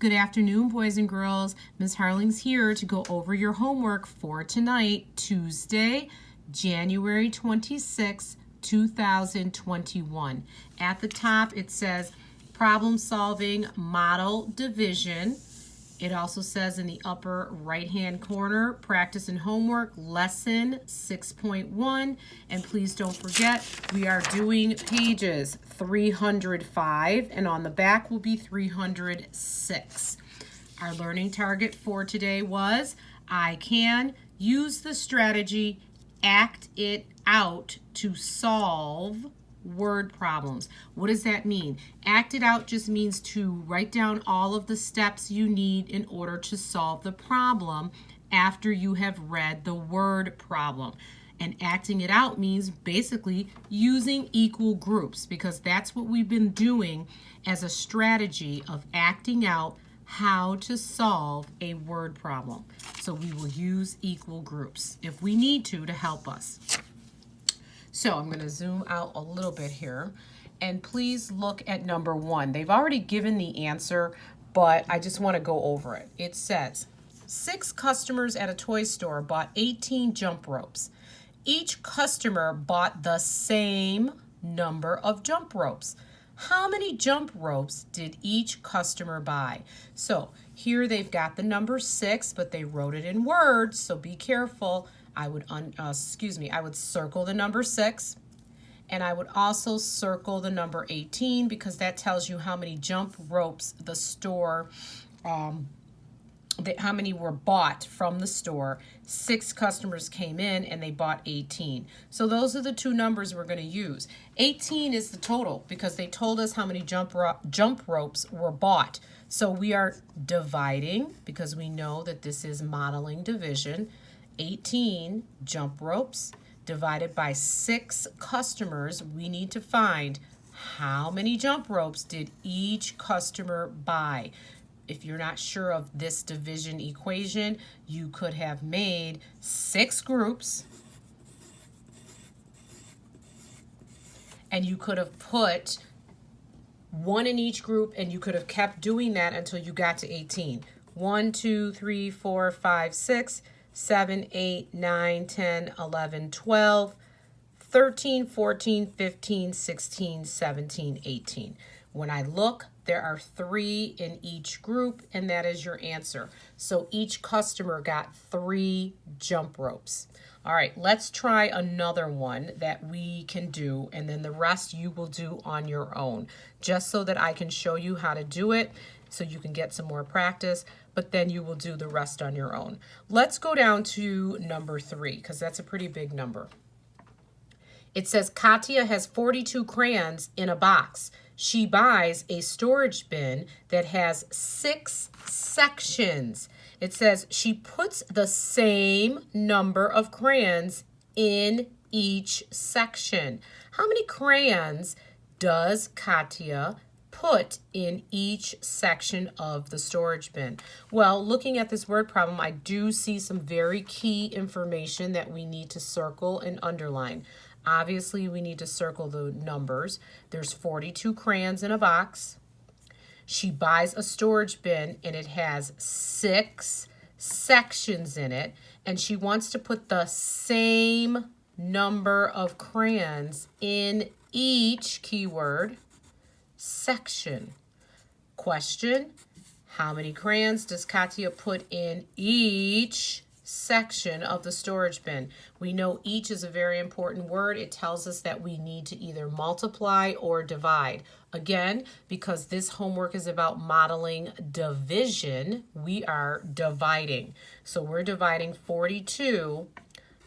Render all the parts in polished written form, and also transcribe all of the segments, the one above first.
Good afternoon, boys and girls. Ms. Harling's here to go over your homework for tonight, Tuesday, January 26, 2021. At the top, it says problem solving model division. It also says in the upper right-hand corner, practice and homework, lesson 6.1. And please don't forget, we are doing pages 305, and on the back will be 306. Our learning target for today was, I can use the strategy, act it out to solve word problems. What does that mean? Act it out just means to write down all of the steps you need in order to solve the problem after you have read the word problem. And acting it out means basically using equal groups, because that's what we've been doing as a strategy of acting out how to solve a word problem. So we will use equal groups if we need to help us. So I'm going to zoom out a little bit here, and please look at number 1. They've already given the answer, but I just want to go over it. It says, 6 customers at a toy store bought 18 jump ropes. Each customer bought the same number of jump ropes. How many jump ropes did each customer buy? So here they've got the number 6, but they wrote it in words, so be careful. I would circle the number 6, and I would also circle the number 18, because that tells you how many jump ropes the store, how many were bought from the store. 6 customers came in and they bought 18. So those are the 2 numbers we're going to use. 18 is the total because they told us how many jump ropes were bought. So we are dividing, because we know that this is modeling division. 18 jump ropes divided by 6 customers. We need to find how many jump ropes did each customer buy. If you're not sure of this division equation, you could have made 6 groups, and you could have put 1 in each group, and you could have kept doing that until you got to 18. 1, 2, 3, 4, 5, 6, 7, 8, 9, 10, 11, 12, 13, 14, 15, 16, 17, 18. When I look, there are 3 in each group, and that is your answer. So each customer got 3 jump ropes. All right, let's try another one that we can do, and then the rest you will do on your own, just so that I can show you how to do it, so you can get some more practice, but then you will do the rest on your own. Let's go down to number 3, because that's a pretty big number. It says Katya has 42 crayons in a box. She buys a storage bin that has 6 sections. It says she puts the same number of crayons in each section. How many crayons does Katya put in each section of the storage bin? Well, looking at this word problem, I do see some very key information that we need to circle and underline. Obviously, we need to circle the numbers. There's 42 crayons in a box. She buys a storage bin, and it has 6 sections in it, and she wants to put the same number of crayons in each keyword section. Question: how many crayons does Katya put in each section of the storage bin? We know each is a very important word. It tells us that we need to either multiply or divide. Again, because this homework is about modeling division, we are dividing. So we're dividing 42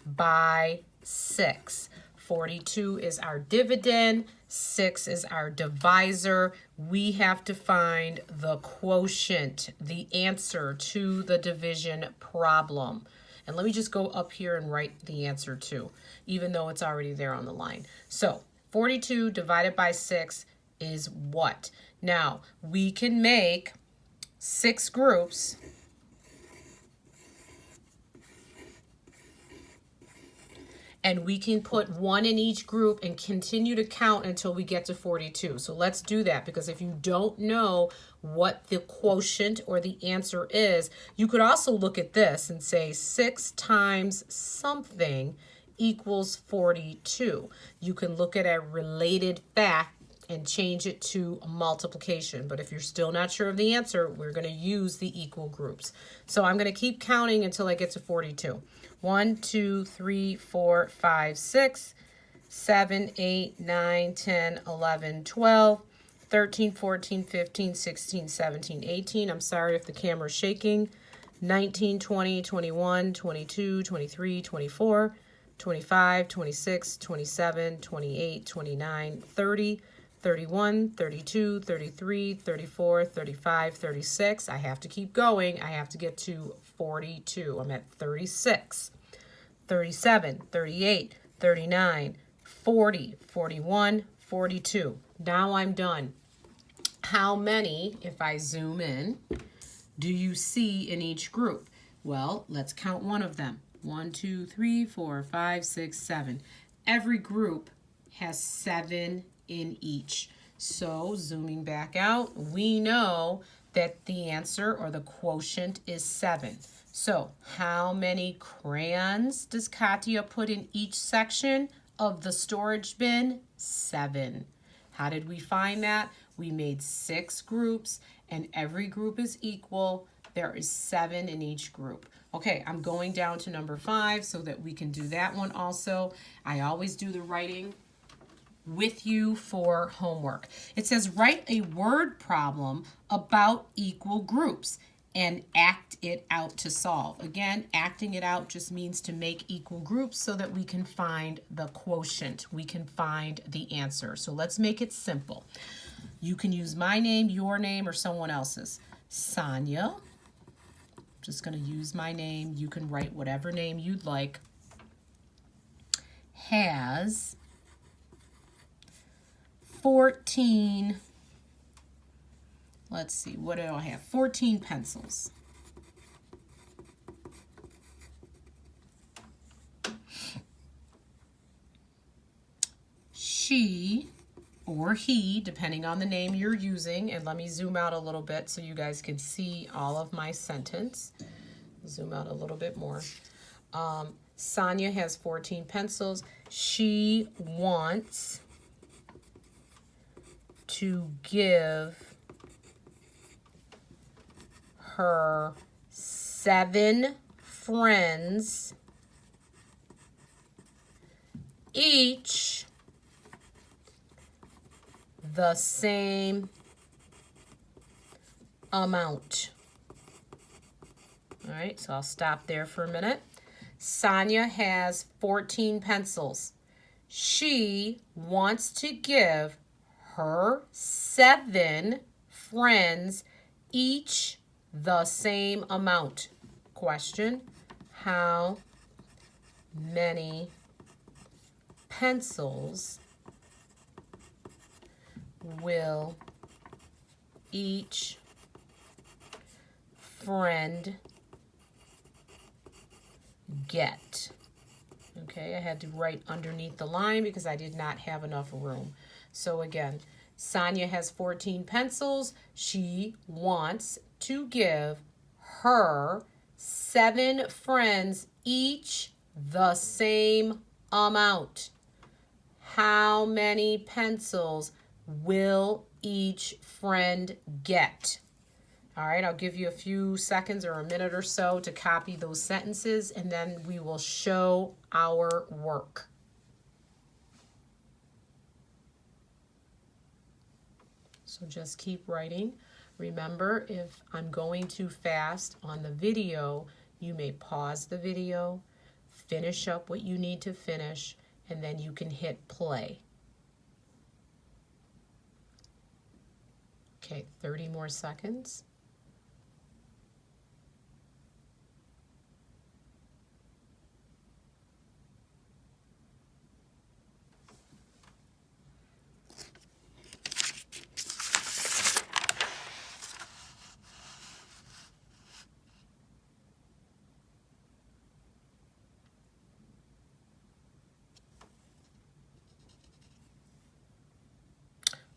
by 6. 42 is our dividend, 6 is our divisor. We have to find the quotient, the answer to the division problem. And let me just go up here and write the answer too, even though it's already there on the line. So 42 divided by 6 is what? Now, we can make 6 groups. And we can put 1 in each group and continue to count until we get to 42. So let's do that, because if you don't know what the quotient or the answer is. You could also look at this and say 6 times something equals 42. You can look at a related fact and change it to a multiplication. But if you're still not sure of the answer, we're going to use the equal groups. So I'm going to keep counting until I get to 42. 1, 2, 3, 4, 5, 6, 7, 8, 9, 10, 11, 12, 13, 14, 15, 16, 17, 18. I'm sorry if the camera's shaking. 19, 20, 21, 22, 23, 24, 25, 26, 27, 28, 29, 30, 31, 32, 33, 34, 35, 36. I have to keep going. I have to get to 42. I'm at 36, 37, 38, 39, 40, 41, 42. Now I'm done. How many, if I zoom in, do you see in each group? Well, let's count one of them. 1, 2, 3, 4, 5, 6, 7. Every group has 7 in each. So zooming back out, we know that the answer or the quotient is 7. So how many crayons does Katya put in each section of the storage bin? 7. How did we find that? We made 6 groups and every group is equal. There is 7 in each group. Okay, I'm going down to number 5 so that we can do that one also. I always do the writing with you for homework. It says write a word problem about equal groups and act it out to solve. Again, acting it out just means to make equal groups so that we can find the quotient. We can find the answer. So let's make it simple. You can use my name, your name, or someone else's. Sonia. Just going to use my name. You can write whatever name you'd like. Has 14, let's see, what do I have? 14 pencils. She or he, depending on the name you're using, and let me zoom out a little bit so you guys can see all of my sentence. Zoom out a little bit more. Sonia has 14 pencils. She wants to give her 7 friends each the same amount. All right, so I'll stop there for a minute. Sonia has 14 pencils. She wants to give her 7 friends each the same amount. Question: how many pencils will each friend get? Okay, I had to write underneath the line because I did not have enough room. So again, Sonia has 14 pencils. She wants to give her 7 friends each the same amount. How many pencils will each friend get? All right, I'll give you a few seconds or a minute or so to copy those sentences, and then we will show our work. So just keep writing. Remember, if I'm going too fast on the video, you may pause the video, finish up what you need to finish, and then you can hit play. Okay, 30 more seconds.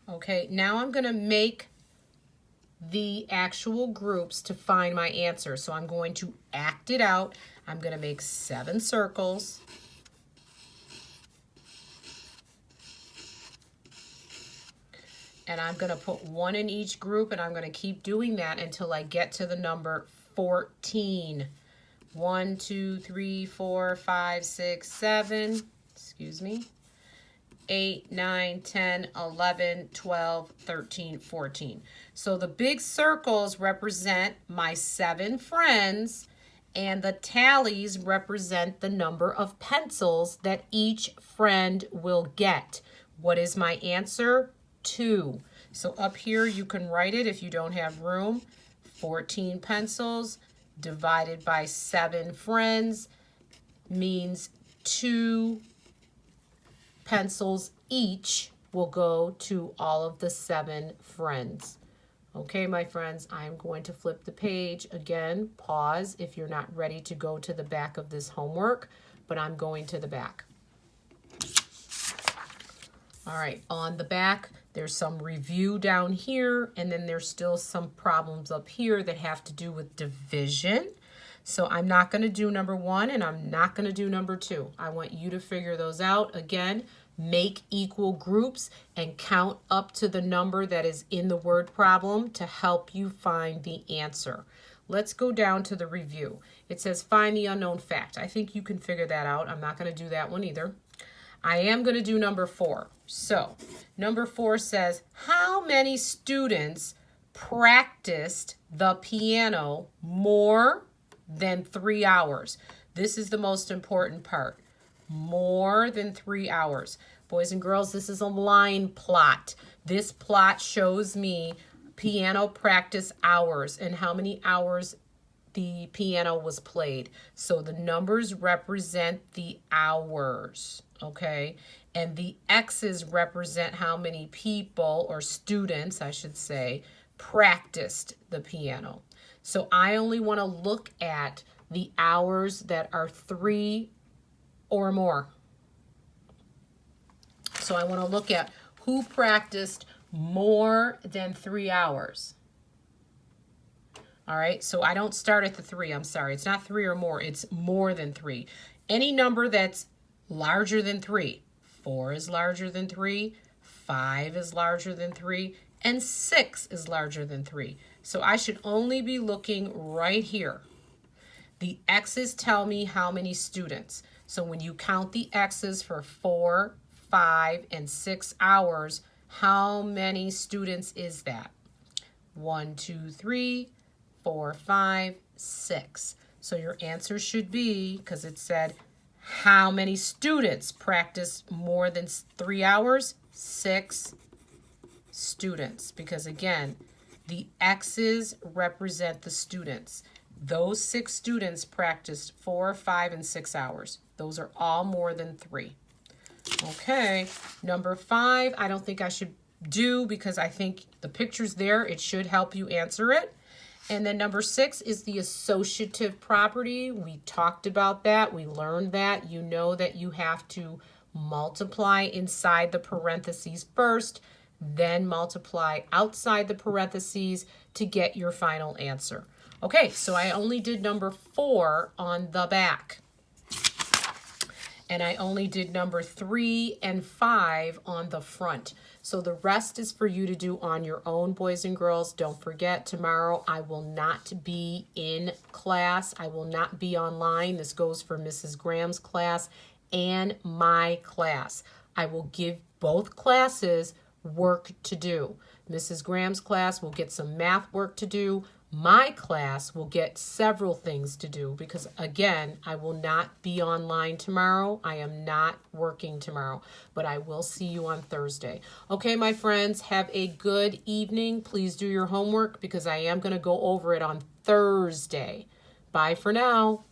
Okay, now I'm going to make the actual groups to find my answer. So I'm going to act it out. I'm going to make 7 circles. And I'm going to put 1 in each group, and I'm going to keep doing that until I get to the number 14. 1, 2, 3, 4, 5, 6, 7. Excuse me. 8, 9, 10, 11, 12, 13, 14. So the big circles represent my 7 friends, and the tallies represent the number of pencils that each friend will get. What is my answer? 2. So up here you can write it if you don't have room. 14 pencils divided by 7 friends means 2 pencils each will go to all of the 7 friends. Okay, my friends, I'm going to flip the page again. Pause if you're not ready to go to the back of this homework, but I'm going to the back. All right, on the back, there's some review down here, and then there's still some problems up here that have to do with division. So I'm not going to do number 1, and I'm not going to do number 2. I want you to figure those out. Again, make equal groups and count up to the number that is in the word problem to help you find the answer. Let's go down to the review. It says find the unknown fact. I think you can figure that out. I'm not going to do that one either. I am going to do number 4. So number 4 says, how many students practiced the piano more than 3 hours? This is the most important part. More than 3 hours. Boys and girls, this is a line plot. This plot shows me piano practice hours and how many hours the piano was played. So the numbers represent the hours, okay? And the X's represent how many people, or students, I should say, practiced the piano. So I only want to look at the hours that are 3 or more. So I want to look at who practiced more than 3 hours. All right, so I don't start at the 3. I'm sorry. It's not 3 or more. It's more than 3. Any number that's larger than 3. 4 is larger than 3. 5 is larger than 3. And 6 is larger than 3. So I should only be looking right here. The X's tell me how many students. So when you count the X's for 4, 5, and 6 hours, how many students is that? 1, 2, 3, 4, 5, 6. So your answer should be, because it said, how many students practice more than 3 hours? 6 students. Because again, the X's represent the students. Those 6 students practiced 4, 5, and 6 hours. Those are all more than 3. Okay, number 5, I don't think I should do because I think the picture's there. It should help you answer it. And then number 6 is the associative property. We talked about that. We learned that. You know that you have to multiply inside the parentheses first, then multiply outside the parentheses to get your final answer. Okay, so I only did number 4 on the back. And I only did number 3 and 5 on the front. So the rest is for you to do on your own, boys and girls. Don't forget, tomorrow I will not be in class. I will not be online. This goes for Mrs. Graham's class and my class. I will give both classes work to do. Mrs. Graham's class will get some math work to do. My class will get several things to do because, again, I will not be online tomorrow. I am not working tomorrow, but I will see you on Thursday. Okay, my friends, have a good evening. Please do your homework because I am going to go over it on Thursday. Bye for now.